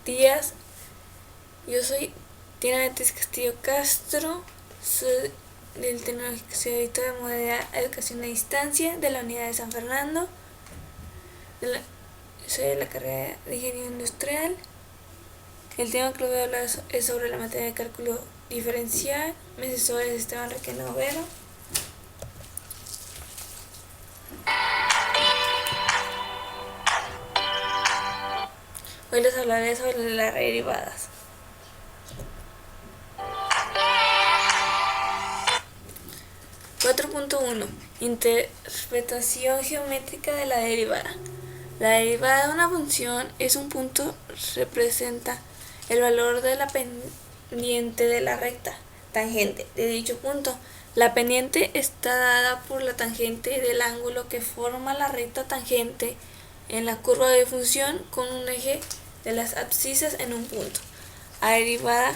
días. Yo soy Diana Beatriz Castillo Castro, soy del Tecnológico Ciudadito de Modalidad Educación a Distancia de la Unidad de San Fernando. Soy de la carrera de Ingeniería Industrial. El tema que les voy a hablar es sobre la materia de cálculo diferencial. Mi asesor es Esteban Requena Overo. Hoy les hablaré sobre las derivadas. .1. Interpretación geométrica de la derivada. La derivada de una función es un punto representa el valor de la pendiente de la recta tangente de dicho punto. La pendiente está dada por la tangente del ángulo que forma la recta tangente en la curva de función con un eje de las abscisas en un punto. La derivada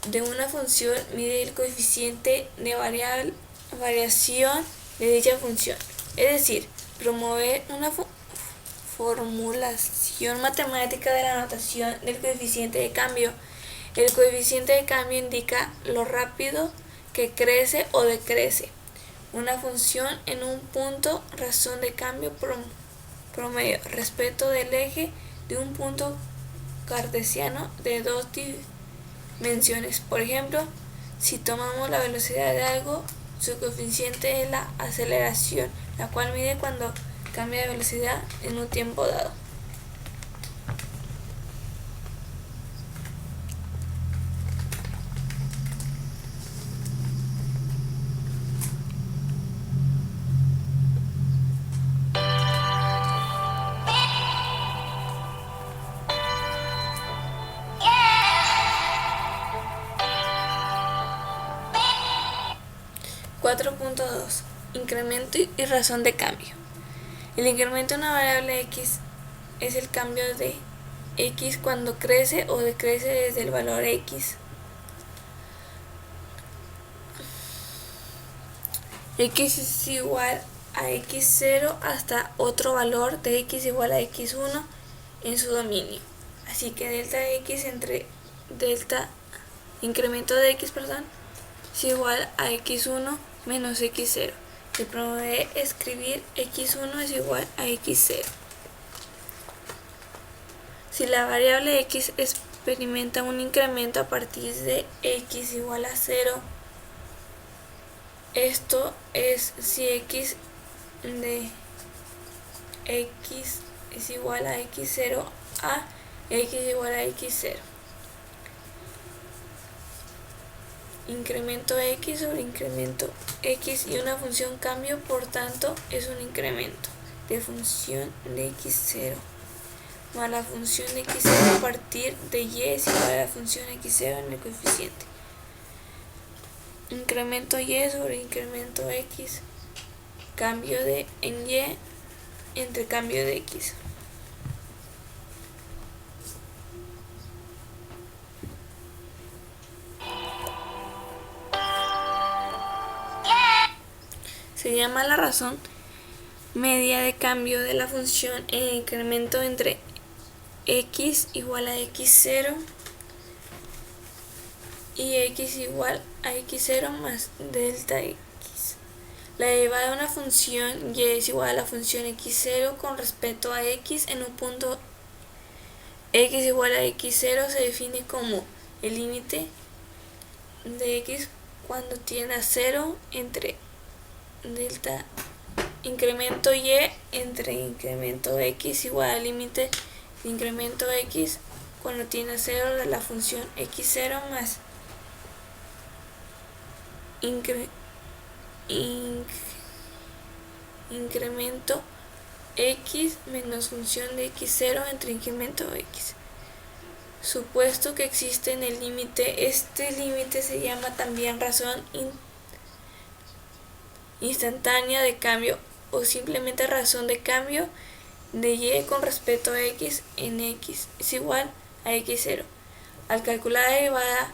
de una función mide el coeficiente de variación de dicha función, es decir, promover una formulación matemática de la notación del coeficiente de cambio. El coeficiente de cambio indica lo rápido que crece o decrece una función en un punto, razón de cambio promedio respecto del eje de un punto cartesiano de dos dimensiones. Por ejemplo, si tomamos la velocidad de algo, su coeficiente es la aceleración, la cual mide cuando cambia de velocidad en un tiempo dado. .2. Incremento y razón de cambio. El incremento de una variable x es el cambio de x cuando crece o decrece desde el valor x. X es igual a x0 hasta otro valor de x igual a x1 en su dominio. Así que delta x entre incremento de x, es igual a x1 menos x0. Se puede escribir x1 es igual a x0. Si la variable x experimenta un incremento a partir de x igual a 0, esto es si x de x es igual a x0 a x igual a x0. Incremento x sobre incremento x y una función cambio, por tanto, es un incremento de función de x0 más la función de x0 a partir de y es igual a la función x0 en el coeficiente. Incremento y sobre incremento x, cambio en y entre cambio de x. Se llama la razón media de cambio de la función en incremento entre x igual a x0 y x igual a x0 más delta x. La derivada de una función y es igual a la función x0 con respecto a x en un punto x igual a x0 se define como el límite de x cuando tiende a 0 entre delta incremento y entre incremento x igual al límite de incremento x cuando tiende a 0 de la función x0 más incremento x menos función de x0 entre incremento x. Supuesto que existe en el límite, este límite se llama también razón instantánea de cambio o simplemente razón de cambio de y con respecto a x en x es igual a x0. Al calcular la derivada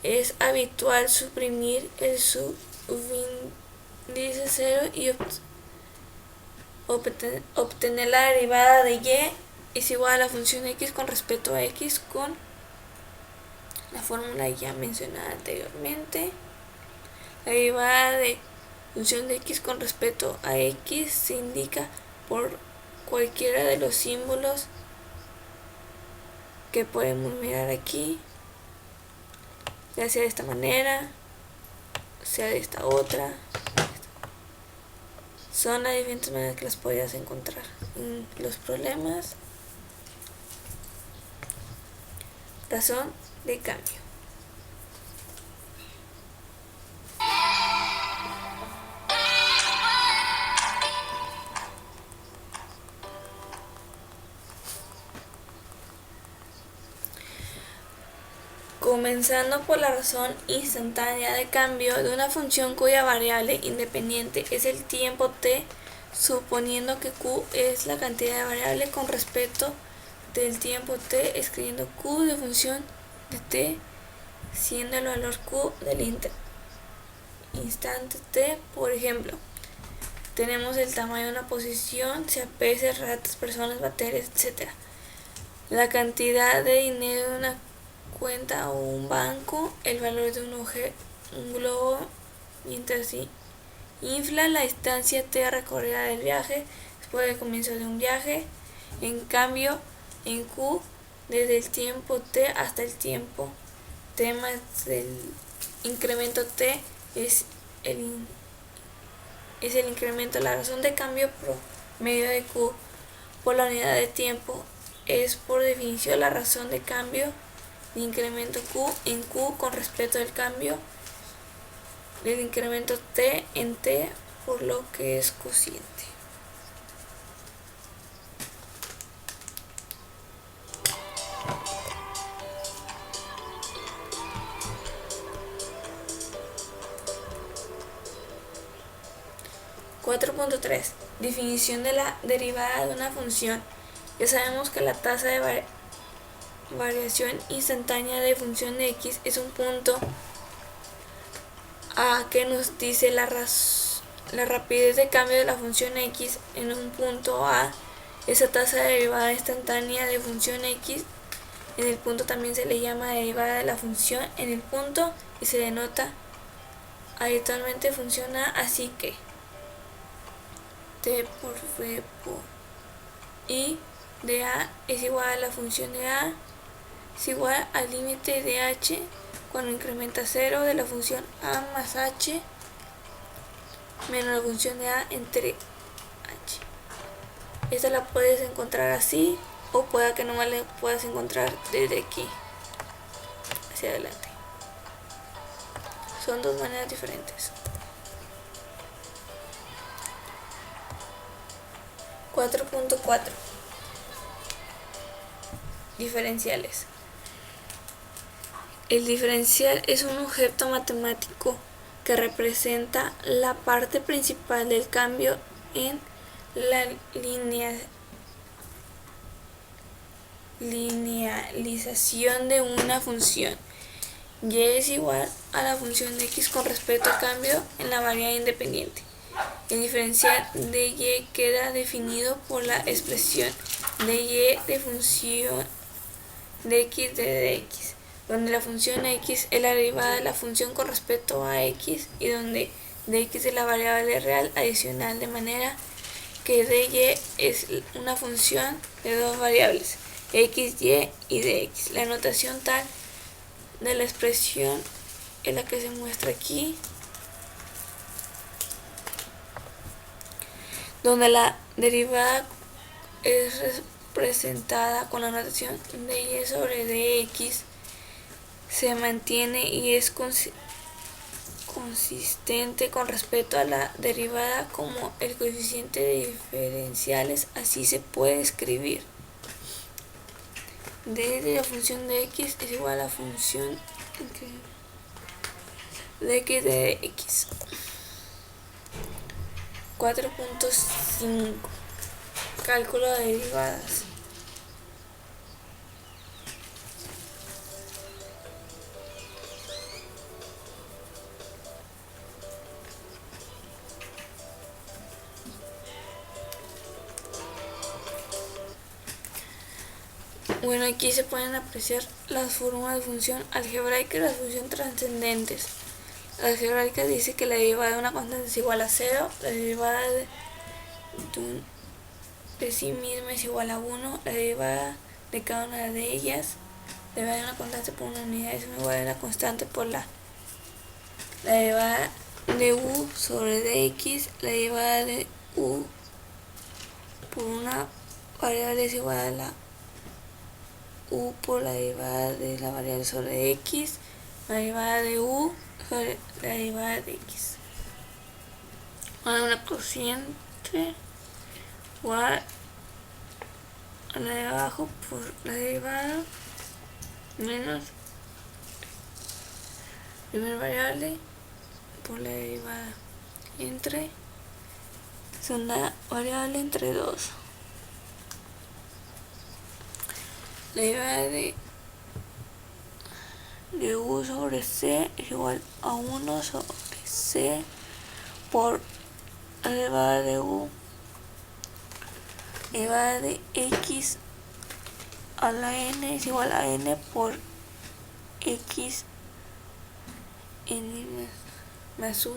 es habitual suprimir el subíndice 0 y obtener la derivada de y es igual a la función x con respecto a x con la fórmula ya mencionada anteriormente. La derivada de función de x con respecto a x se indica por cualquiera de los símbolos que podemos mirar aquí, ya sea de esta manera, sea de esta otra. Son las diferentes maneras que las podrías encontrar en los problemas. Razón de cambio. Comenzando por la razón instantánea de cambio de una función cuya variable independiente es el tiempo t, suponiendo que q es la cantidad de variable con respecto del tiempo t, escribiendo q de función de t siendo el valor q del instante t. Por ejemplo, tenemos el tamaño de una posición, sea peces, ratas, personas, bacterias, etc. La cantidad de dinero de una cuenta o un banco, el valor de un globo, mientras infla la distancia t recorrida del viaje después del comienzo de un viaje. En cambio, en q, desde el tiempo t hasta el tiempo t más el incremento t es el incremento. La razón de cambio promedio de q por la unidad de tiempo es por definición la razón de cambio de incremento q en q con respecto al cambio del incremento t en t, por lo que es cociente. .3 Definición de la derivada de una función. Ya sabemos que la tasa de variación instantánea de función de x es un punto a que nos dice la rapidez de cambio de la función x en un punto a. Esa tasa de derivada instantánea de función x en el punto también se le llama derivada de la función en el punto y se denota habitualmente funciona así que t por v por i de a es igual a la función de a es igual al límite de h cuando incrementa 0 de la función a más h menos la función de a entre h. Esta la puedes encontrar así, o pueda que no la puedas encontrar desde aquí hacia adelante. Son dos maneras diferentes. 4.4 Diferenciales. El diferencial es un objeto matemático que representa la parte principal del cambio en la linealización de una función. Y es igual a la función de x con respecto al cambio en la variable independiente. El diferencial de y queda definido por la expresión de y de función de x de dx, donde la función x es la derivada de la función con respecto a x y donde dx es la variable real adicional, de manera que dy es una función de dos variables, xy y dx. La notación tal de la expresión es la que se muestra aquí, donde la derivada es representada con la notación de y sobre dx, se mantiene y es consistente con respecto a la derivada como el coeficiente de diferenciales. Así se puede escribir d de la función de x es igual a la función de x de x. 4.5 Cálculo de derivadas. Bueno, aquí se pueden apreciar las formas de función algebraica y las funciones trascendentes. La algebraica dice que la derivada de una constante es igual a 0, la derivada de sí misma es igual a 1, la derivada de cada una de ellas, la derivada de una constante por una unidad es igual a la constante por la derivada de u sobre dx, la derivada de u por una variable es igual a la u por la derivada de la variable sobre x, la derivada de u sobre la derivada de x. Ahora una cociente igual a la de abajo por la derivada menos primera variable por la derivada entre segunda variable entre 2. La derivada de u sobre c es igual a 1 sobre c por la derivada de u, la derivada de x a la n es igual a n por x n más 1,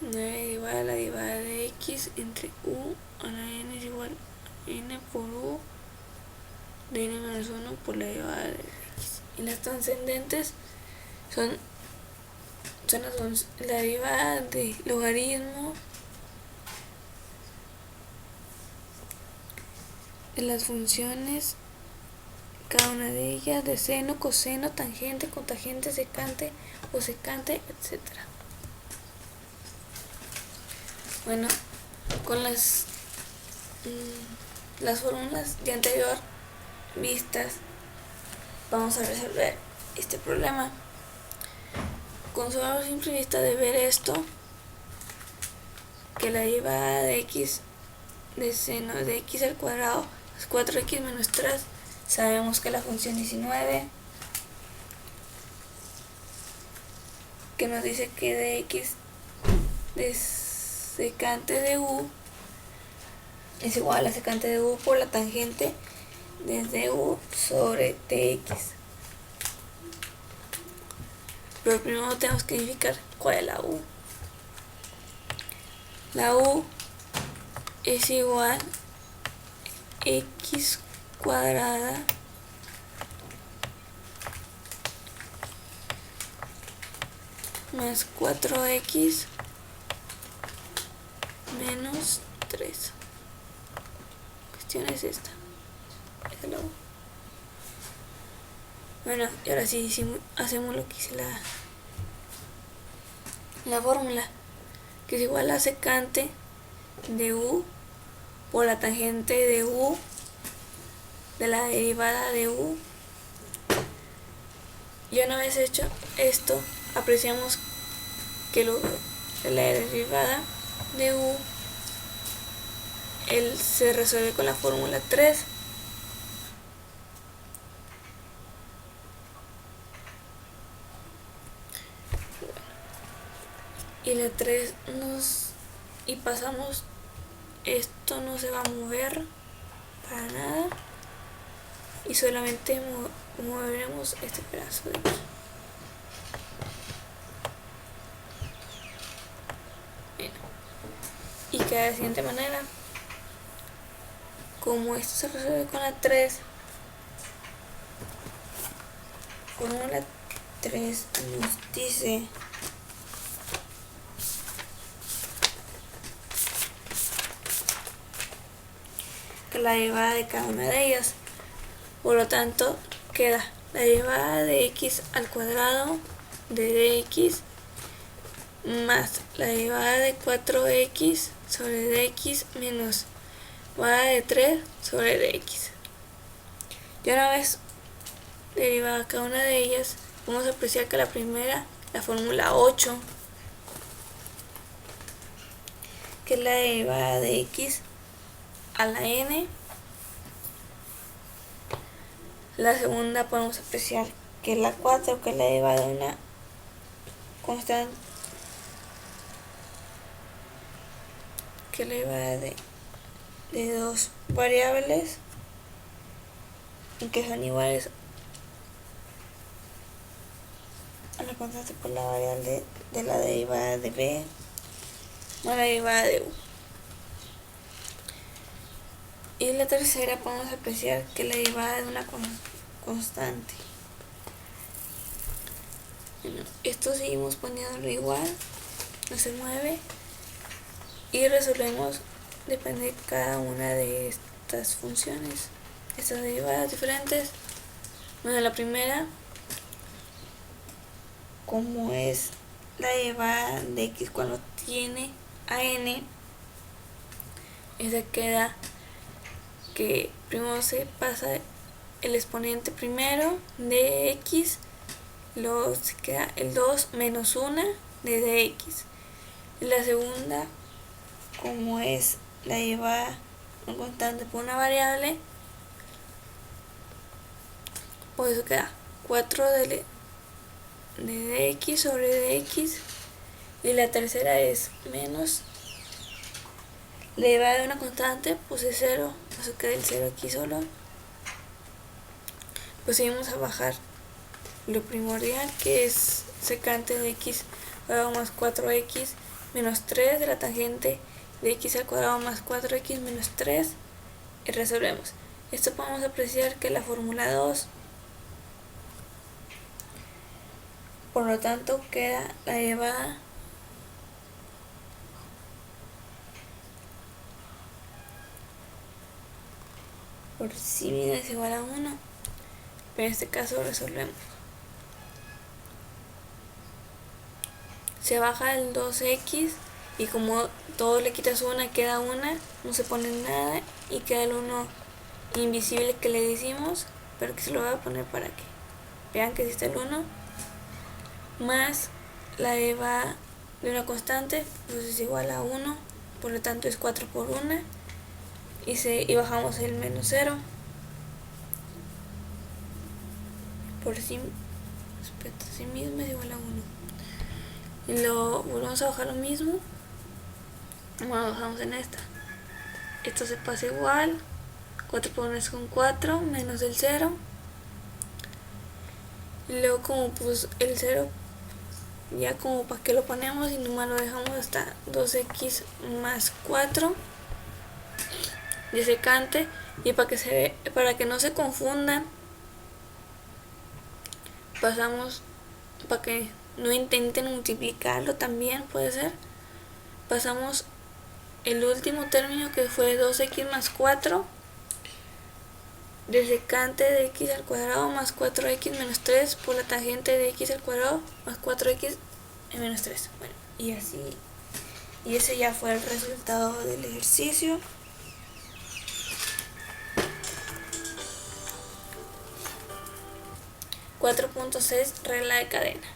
la derivada de x entre u a la n es igual a n por u de n menos 1 por la derivada de x. Y las trascendentes son la derivada de logaritmo de las funciones, cada una de ellas, de seno, coseno, tangente, cotangente, secante o secante, etc. Bueno, con las fórmulas de anterior vistas, vamos a resolver este problema. Con solo simple vista de ver esto, que la derivada de x de seno de x al cuadrado es 4x menos 3, sabemos que la función 19, que nos dice que de x de secante de u es igual a la secante de u por la tangente desde u sobre dx. Pero primero tenemos que identificar cuál es la u. La u es igual a x cuadrada más 4x menos 3. La cuestión es esta. Bueno, y ahora sí hacemos lo que hice la fórmula, que es igual a secante de u por la tangente de u de la derivada de u. Y una vez hecho esto, apreciamos que la derivada de u se resuelve con la fórmula 3. Y la 3 y pasamos, esto no se va a mover para nada y solamente moveremos este pedazo de aquí. Bueno, y queda de la siguiente manera. Como esto se resuelve con la 3, fórmula 3 nos dice que la derivada de cada una de ellas, por lo tanto queda la derivada de x al cuadrado de dx más la derivada de 4x sobre dx menos derivada de 3 sobre dx. Y una vez derivada cada una de ellas, vamos a apreciar que la primera, la fórmula 8, que es la derivada de x a la n. La segunda podemos apreciar que es la 4, que es la derivada de una constante, que es la derivada de de dos variables que son iguales a la constante por la variable de la derivada de b más la derivada de u. Y la tercera podemos apreciar que la derivada de una constante. Bueno, esto seguimos poniéndolo igual, no se mueve, y resolvemos depende de cada una de estas funciones, estas derivadas diferentes. Bueno, la primera, como es la derivada de x cuando tiene a n, esa queda que primero se pasa el exponente primero de x, luego se queda el 2 menos 1 de dx. Y la segunda, como es la derivada no constante por una variable, por eso queda 4 de dx sobre dx. Y la tercera es menos la derivada de una constante, pues es 0, eso queda el 0 aquí solo. Pues seguimos a bajar lo primordial, que es secante de x al cuadrado más 4x menos 3 de la tangente de x al cuadrado más 4x menos 3, y resolvemos. Esto podemos apreciar que la fórmula 2, por lo tanto queda la derivada por sí misma es igual a 1, pero en este caso resolvemos. Se baja el 2x y como todo le quitas 1 queda 1, no se pone nada y queda el 1 invisible que le decimos, pero que se lo voy a poner para que vean que existe el 1, más la derivada de una constante, pues es igual a 1, por lo tanto es 4 por 1, y bajamos el menos 0 por sí mismo es igual a 1. Y lo volvemos a bajar lo mismo, bueno, bajamos en esta, esto se pasa igual, 4 por 1 es con 4 menos el 0, y luego como pues el 0 ya como para que lo ponemos y nomás lo dejamos hasta 2x más 4 de secante. Y para que no se confundan, pasamos, para que no intenten multiplicarlo también puede ser, pasamos el último término que fue 2x más 4 de secante de x al cuadrado más 4x menos 3 por la tangente de x al cuadrado más 4x menos 3. Bueno, y así, y ese ya fue el resultado del ejercicio. .6 regla de cadena.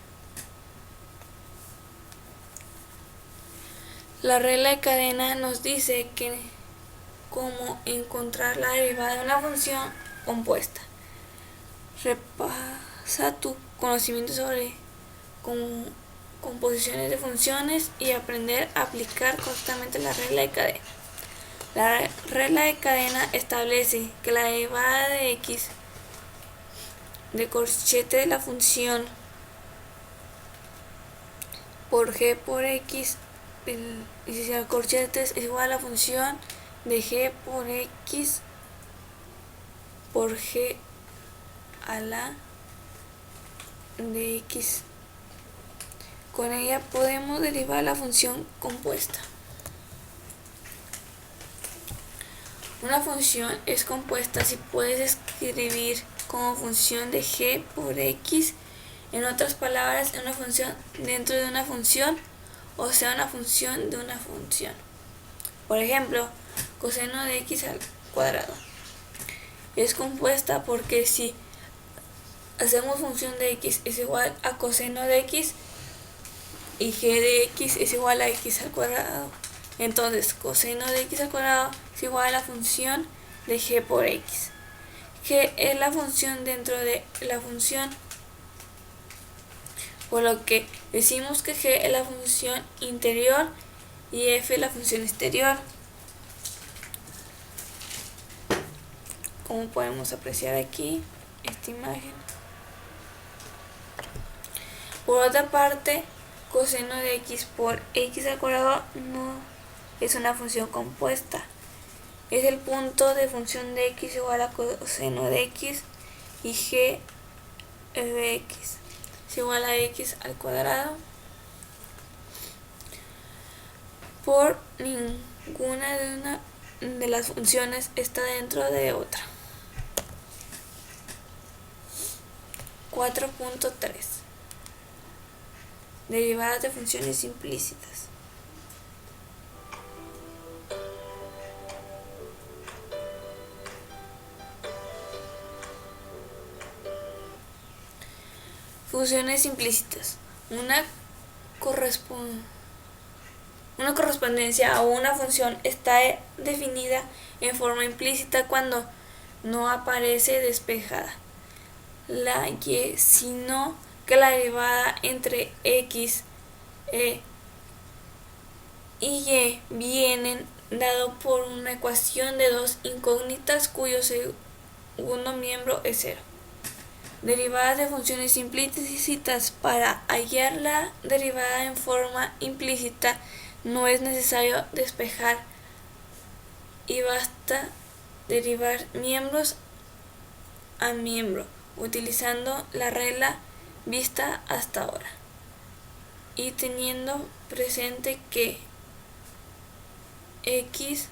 La regla de cadena nos dice que cómo encontrar la derivada de una función compuesta. Repasa tu conocimiento sobre composiciones de funciones y aprender a aplicar constantemente la regla de cadena. La regla de cadena establece que la derivada de x de corchete de la función por g por x, y si el corchete es igual a la función de g por x por g a la de x. Con ella podemos derivar la función compuesta. Una función es compuesta si puedes escribir como función de g por x, en otras palabras, una función dentro de una función, o sea, una función de una función. Por ejemplo, coseno de x al cuadrado es compuesta porque si hacemos función de x es igual a coseno de x y g de x es igual a x al cuadrado, entonces coseno de x al cuadrado es igual a la función de g por x. G es la función dentro de la función, por lo que decimos que g es la función interior y f es la función exterior. como podemos apreciar aquí esta imagen. Por otra parte, coseno de x por x al cuadrado no es una función compuesta. Es el punto de función de x igual a coseno de x y g de x es igual a x al cuadrado. Por ninguna de las funciones está dentro de otra. 4.3 Derivadas de funciones implícitas. Funciones implícitas. Una correspondencia a una función está definida en forma implícita cuando no aparece despejada la y, sino que la derivada entre x y y vienen dado por una ecuación de dos incógnitas cuyo segundo miembro es cero. Derivadas de funciones implícitas. Para hallar la derivada en forma implícita no es necesario despejar y basta derivar miembros a miembro utilizando la regla vista hasta ahora y teniendo presente que x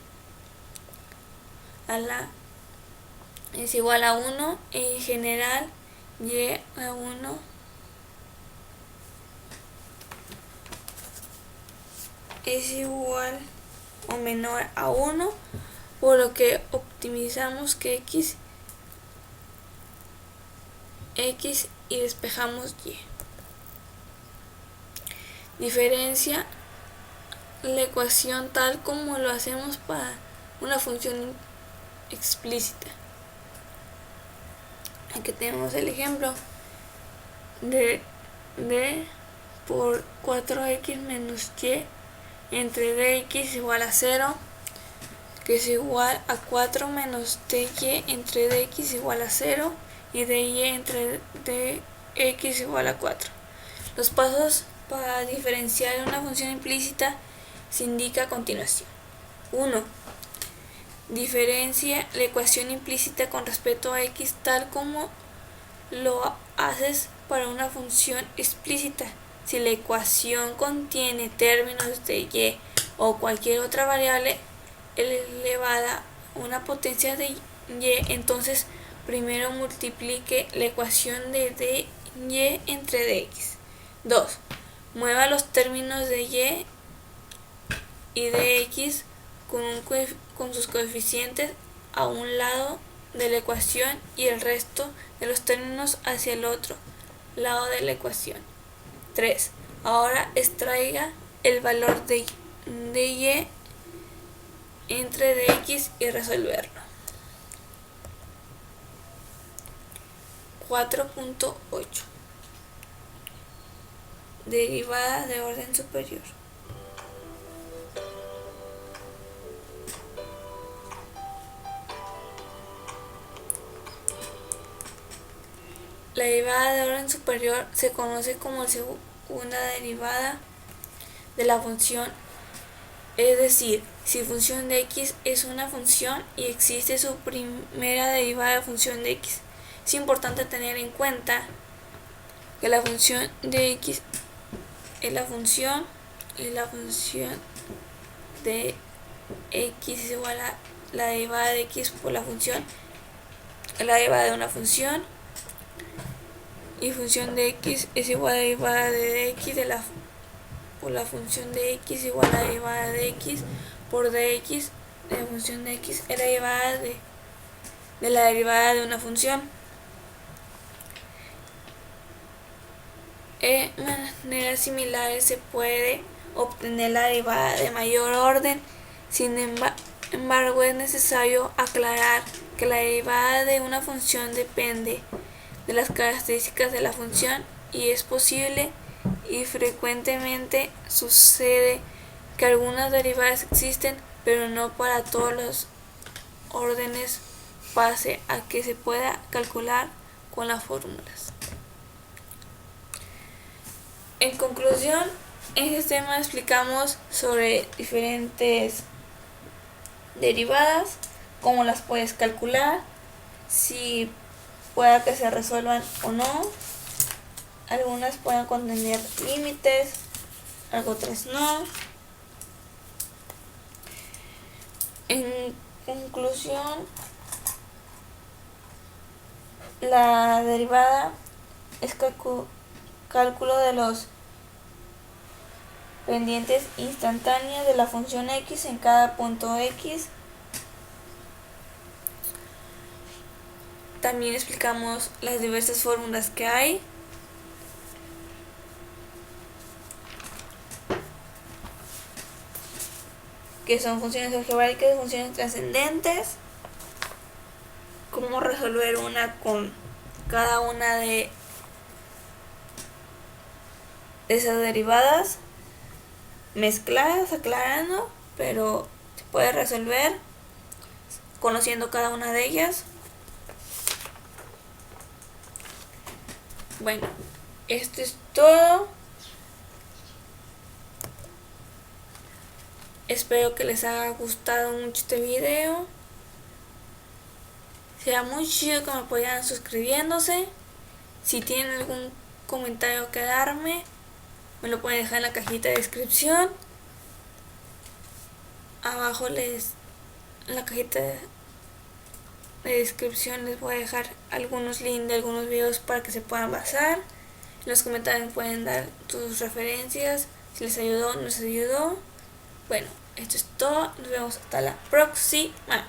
es igual a 1, en general y a 1 es igual o menor a 1, por lo que optimizamos que x y despejamos y. Diferencia la ecuación tal como lo hacemos para una función explícita. Aquí tenemos el ejemplo de d por 4x menos y entre dx igual a 0, que es igual a 4 menos dy entre dx igual a 0 y dy entre dx igual a 4. Los pasos para diferenciar una función implícita se indica a continuación. 1. Diferencia la ecuación implícita con respecto a x tal como lo haces para una función explícita. Si la ecuación contiene términos de y o cualquier otra variable elevada a una potencia de y, entonces primero multiplique la ecuación de dy entre dx. 2. Mueva los términos de y dx con sus coeficientes a un lado de la ecuación y el resto de los términos hacia el otro lado de la ecuación. 3. Ahora extraiga el valor de y entre dx y resolverlo. 4.8 Derivada de orden superior. La derivada de orden superior se conoce como segunda derivada de la función, es decir, si función de x es una función y existe su primera derivada de función de x. Es importante tener en cuenta que la función de x es la función y la función de x es igual a la derivada de x por la función, la derivada de una función, y función de x es igual a la derivada de dx por la función de x igual a la derivada de x por dx de la función de x es la derivada de la derivada de una función. De maneras similares se puede obtener la derivada de mayor orden. Sin embargo, es necesario aclarar que la derivada de una función depende de las características de la función y es posible y frecuentemente sucede que algunas derivadas existen, pero no para todos los órdenes pase a que se pueda calcular con las fórmulas. En conclusión, en este tema explicamos sobre diferentes derivadas, cómo las puedes calcular, si pueda que se resuelvan o no. Algunas pueden contener límites, otras no. En conclusión, la derivada es cálculo de los pendientes instantáneos de la función x en cada punto x. También explicamos las diversas fórmulas que hay. Que son funciones algebraicas, funciones trascendentes, cómo resolver una con cada una de esas derivadas, mezcladas, aclarando, pero se puede resolver conociendo cada una de ellas. Bueno, esto es todo. Espero que les haya gustado mucho este video. Sería muy chido que me apoyaran suscribiéndose. Si tienen algún comentario que darme, me lo pueden dejar en la cajita de descripción. Abajo en la cajita de descripción les voy a dejar algunos links de algunos videos para que se puedan basar. En los comentarios pueden dar sus referencias, si les ayudó o no les ayudó. Bueno, esto es todo. Nos vemos hasta la próxima.